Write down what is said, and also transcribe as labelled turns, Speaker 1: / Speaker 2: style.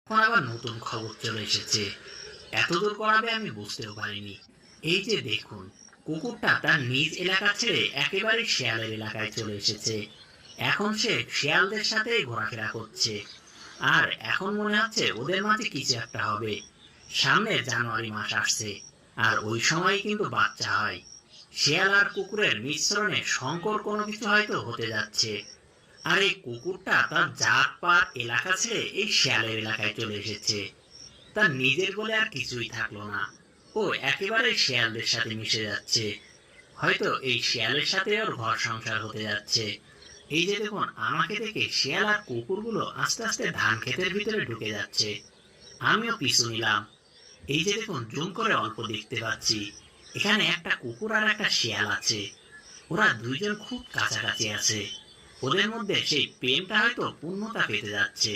Speaker 1: এখন আবার নতুন খবর চলে এসেছে। এতদূর করাবে আমি বুঝতেও পারিনি। এই যে দেখুন, কুকুরটা তার নিজ এলাকা ছেড়ে একেবারে শিয়ালের এলাকায় চলে এসেছে। এখন সে শিয়ালদের সাথে ঘোরাফেরা করছে। আর এখন মনে হচ্ছে ওদের মাঝে কিছু একটা হবে। সামনে জানুয়ারি মাস আসছে, আর ওই সময় কিন্তু বাচ্চা হয়। শিয়াল আর কুকুরের মিশ্রণে সংকর কোনো কিছু হয়তো হতে যাচ্ছে। আর এই কুকুরটা তার জাত পাত এলাকা ছেড়ে এই শিয়ালের এলাকায় চলে এসেছে। তার নিজের বলে আর কিছুই থাকলো না। ও একেবারে শিয়ালদের সাথে মিশে যাচ্ছে। হয়তো এই শিয়ালের সাথে ওর ঘর সংসার হতে যাচ্ছে। এই যে দেখুন, আমাকে দেখে শিয়াল আর কুকুরগুলো আস্তে আস্তে ধান ক্ষেতের ভিতরে ঢুকে যাচ্ছে। আমিও পিছু নিলাম। এই যে দেখুন, জুম করে অল্প দেখতে পাচ্ছি এখানে একটা কুকুর আর একটা শিয়াল আছে। ওরা দুইজন খুব কাছাকাছি আছে। ওদের মধ্যে সেই প্রেমটা হয়তো পূর্ণতা পেতে যাচ্ছে।